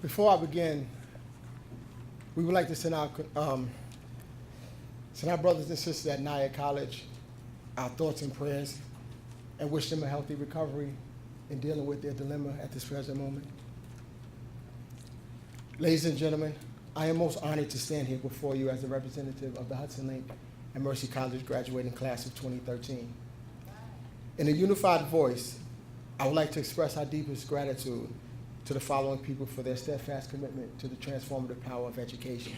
Before I begin, we would like to send our brothers and sisters at Naya College our thoughts and prayers and wish them a healthy recovery in dealing with their dilemma at this present moment. Ladies and gentlemen, I am most honored to stand here before you as a representative of the Hudson Link and Mercy College graduating class of 2013. In a unified voice, I would like to express our deepest gratitude to the following people for their steadfast commitment to the transformative power of education.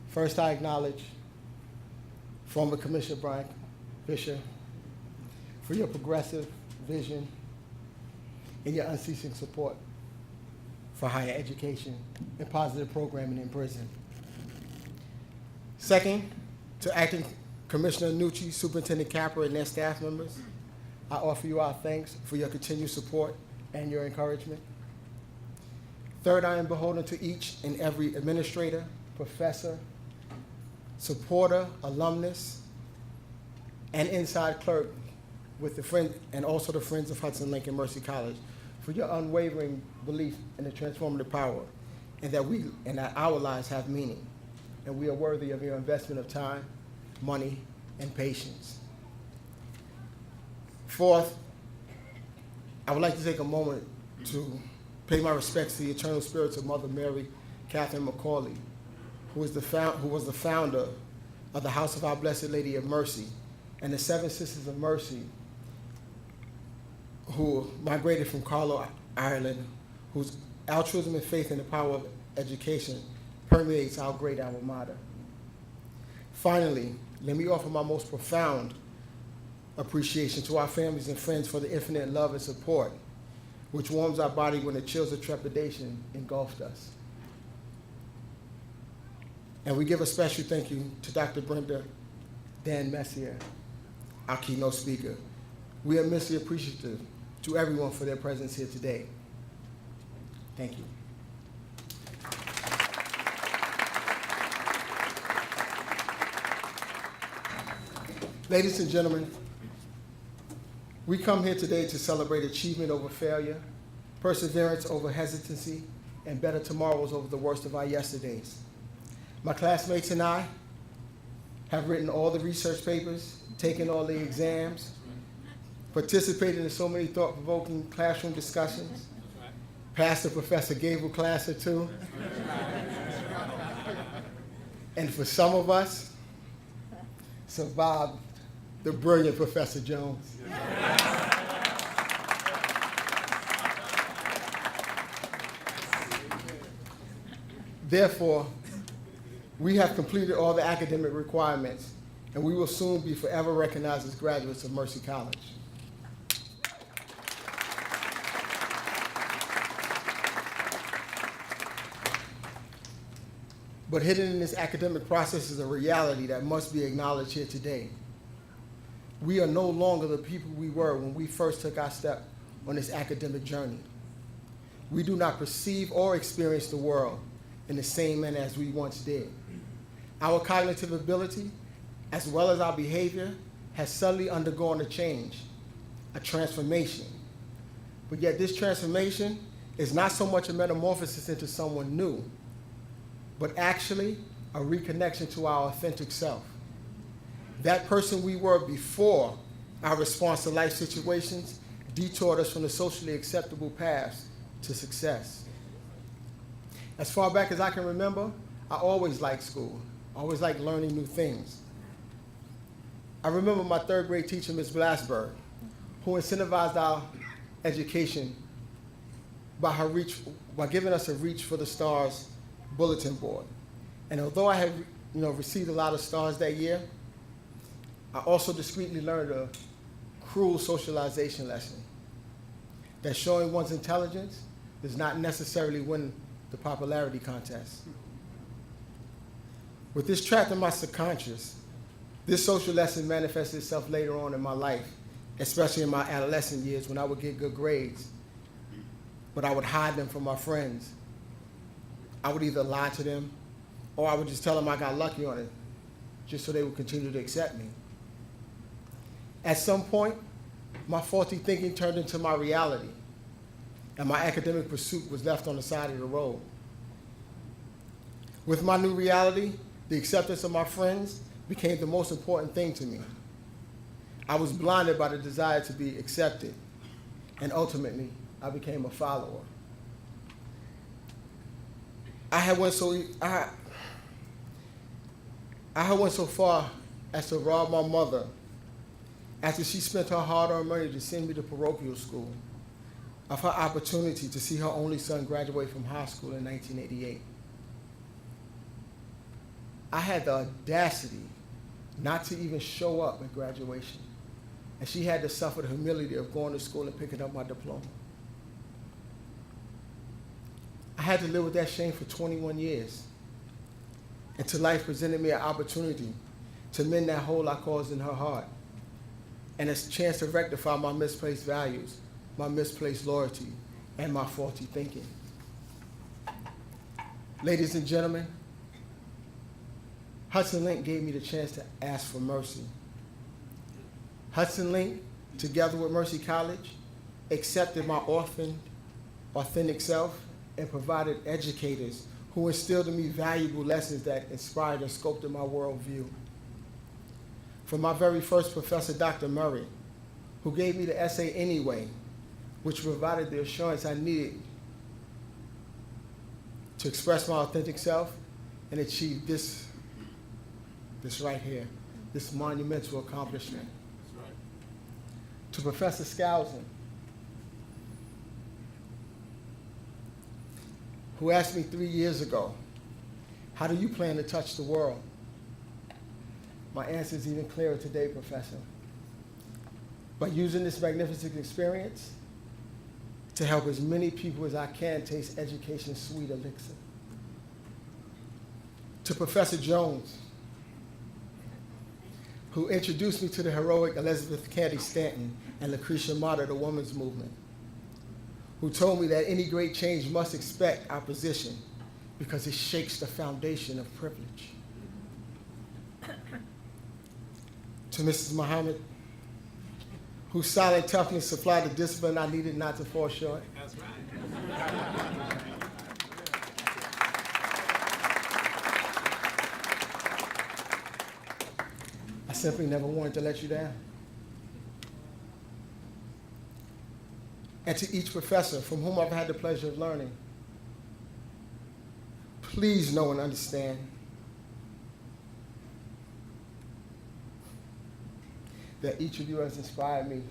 First, I acknowledge former Commissioner Brian Fisher for your progressive vision and your unceasing support for higher education and positive programming in prison. Second, to Acting Commissioner Nucci, Superintendent Capper, and their staff members, I offer you our thanks for your continued support and your encouragement. Third, I am beholden to each and every administrator, professor, supporter, alumnus, and inside clerk with the friend, and also the Friends of Hudson Link and Mercy College for your unwavering belief in the transformative power and that our lives have meaning, and we are worthy of your investment of time, money, and patience. Fourth, I would like to take a moment to pay my respects to the eternal spirits of Mother Mary Catherine McCauley, who was the founder of the House of Our Blessed Lady of Mercy and the Seven Sisters of Mercy, who migrated from Carlow, Ireland, whose altruism and faith in the power of education permeates our great alma mater. Finally, let me offer my most profound appreciation to our families and friends for the infinite love and support which warms our body when the chills of trepidation engulfed us. And we give a special thank you to Dr. Brenda Dan Messier, our keynote speaker. We are immensely appreciative to everyone for their presence here today. Thank you. Ladies and gentlemen, we come here today to celebrate achievement over failure, perseverance over hesitancy, and better tomorrows over the worst of our yesterdays. My classmates and I have written all the research papers, taken all the exams, participated in so many thought-provoking classroom discussions, passed a Professor Gable class or two, and for some of us, survived the brilliant Professor Jones. Therefore, we have completed all the academic requirements, and we will soon be forever recognized as graduates of Mercy College. But hidden in this academic process is a reality that must be acknowledged here today. We are no longer the people we were when we first took our step on this academic journey. We do not perceive or experience the world in the same manner as we once did. Our cognitive ability, as well as our behavior, has subtly undergone a change, a transformation. But yet this transformation is not so much a metamorphosis into someone new, but actually a reconnection to our authentic self. That person we were before our response to life situations detoured us from the socially acceptable paths to success. As far back as I can remember, I always liked school. I always liked learning new things. I remember my third grade teacher, Ms. Blasberg, who incentivized our education by giving us a Reach for the Stars bulletin board. And although I had received a lot of stars that year, I also discreetly learned a cruel socialization lesson that showing one's intelligence does not necessarily win the popularity contest. With this trapped in my subconscious, this social lesson manifested itself later on in my life, especially in my adolescent years when I would get good grades, but I would hide them from my friends. I would either lie to them or I would just tell them I got lucky on it, just so they would continue to accept me. At some point, my faulty thinking turned into my reality, and my academic pursuit was left on the side of the road. With my new reality, the acceptance of my friends became the most important thing to me. I was blinded by the desire to be accepted, and ultimately, I became a follower. I had went so far as to rob my mother after she spent her hard-earned money to send me to parochial school of her opportunity to see her only son graduate from high school in 1988. I had the audacity not to even show up at graduation, and she had to suffer the humility of going to school and picking up my diploma. I had to live with that shame for 21 years, until life presented me an opportunity to mend that hole I caused in her heart, and a chance to rectify my misplaced values, my misplaced loyalty, and my faulty thinking. Ladies and gentlemen, Hudson Link gave me the chance to ask for mercy. Hudson Link, together with Mercy College, accepted my orphaned, authentic self and provided educators who instilled in me valuable lessons that inspired and sculpted my worldview. From my very first professor, Dr. Murray, who gave me the essay anyway, which provided the assurance I needed to express my authentic self and achieve this right here, this monumental accomplishment. That's right. To Professor Skousen, who asked me 3 years ago, how do you plan to touch the world? My answer is even clearer today, Professor. By using this magnificent experience to help as many people as I can taste education's sweet elixir. To Professor Jones, who introduced me to the heroic Elizabeth Cady Stanton and Lucretia Mott of the women's movement, who told me that any great change must expect opposition because it shakes the foundation of privilege. To Mrs. Muhammad, whose silent toughness supplied the discipline I needed not to fall short. That's right. I simply never wanted to let you down. And to each professor from whom I've had the pleasure of learning, please know and understand that each of you has inspired me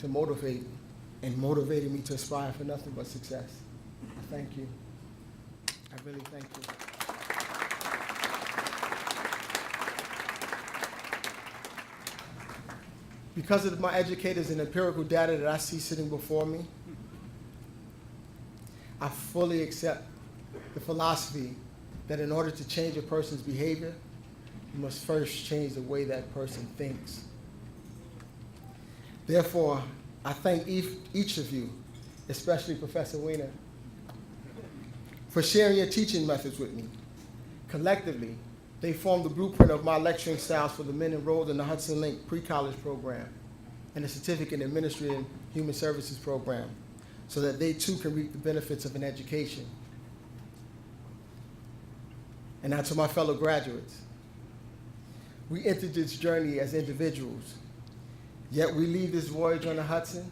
to motivate and motivated me to aspire for nothing but success. I thank you. I really thank you. Because of my educators and empirical data that I see sitting before me, I fully accept the philosophy that in order to change a person's behavior, you must first change the way that person thinks. Therefore, I thank each of you, especially Professor Weiner, for sharing your teaching methods with me. Collectively, they form the blueprint of my lecturing styles for the men enrolled in the Hudson Link pre-college program and the Certificate in Ministry and Human Services program, so that they too can reap the benefits of an education. And now to my fellow graduates, we entered this journey as individuals, yet we leave this voyage on the Hudson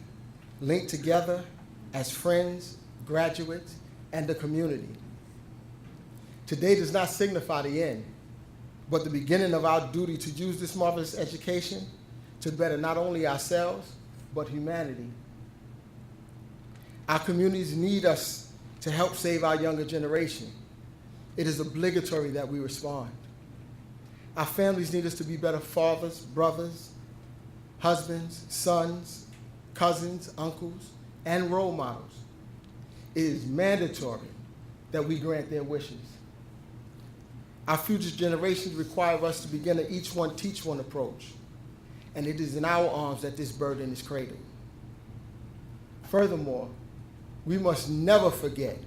linked together as friends, graduates, and a community. Today does not signify the end, but the beginning of our duty to use this marvelous education to better not only ourselves, but humanity. Our communities need us to help save our younger generation. It is obligatory that we respond. Our families need us to be better fathers, brothers, husbands, sons, cousins, uncles, and role models. It is mandatory that we grant their wishes. Our future generations require us to begin a each one teach one approach, and it is in our arms that this burden is cradled. Furthermore, we must never forget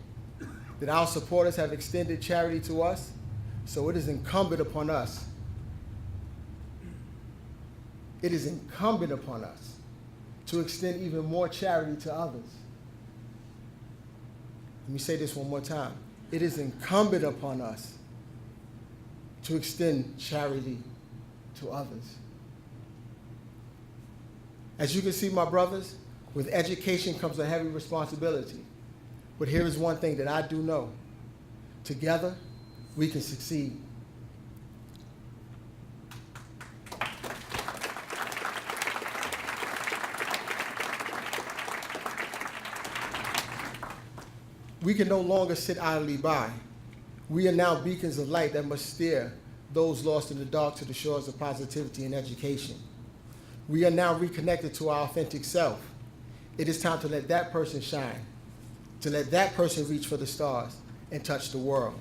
that our supporters have extended charity to us, so it is incumbent upon us. It is incumbent upon us to extend even more charity to others. Let me say this one more time. It is incumbent upon us to extend charity to others. As you can see, my brothers, with education comes a heavy responsibility. But here is one thing that I do know. Together, we can succeed. We can no longer sit idly by. We are now beacons of light that must steer those lost in the dark to the shores of positivity and education. We are now reconnected to our authentic self. It is time to let that person shine, to let that person reach for the stars and touch the world.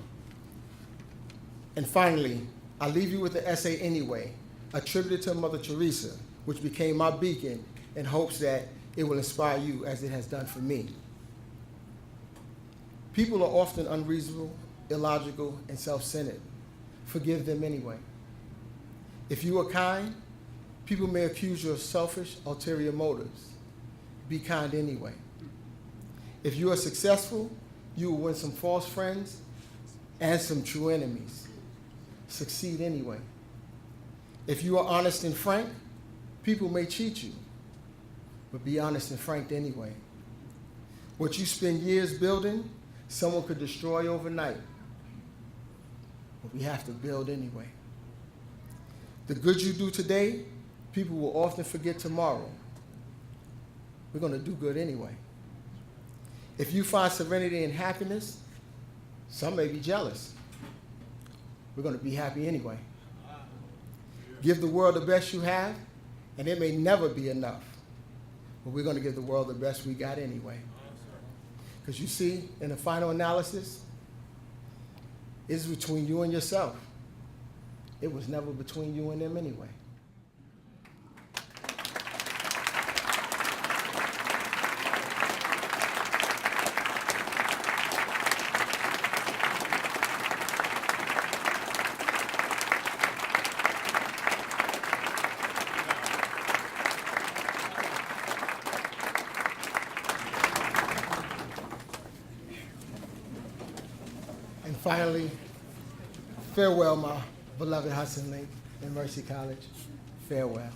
And finally, I leave you with the essay Anyway, attributed to Mother Teresa, which became my beacon in hopes that it will inspire you as it has done for me. People are often unreasonable, illogical, and self-centered. Forgive them anyway. If you are kind, people may accuse you of selfish, ulterior motives. Be kind anyway. If you are successful, you will win some false friends and some true enemies. Succeed anyway. If you are honest and frank, people may cheat you, but be honest and frank anyway. What you spend years building, someone could destroy overnight, but we have to build anyway. The good you do today, people will often forget tomorrow. We're going to do good anyway. If you find serenity and happiness, some may be jealous. We're going to be happy anyway. Give the world the best you have, and it may never be enough, but we're going to give the world the best we got anyway. Because you see, in the final analysis, it's between you and yourself. It was never between you and them anyway. And finally, farewell, my beloved Hudson Link and Mercy College. Farewell.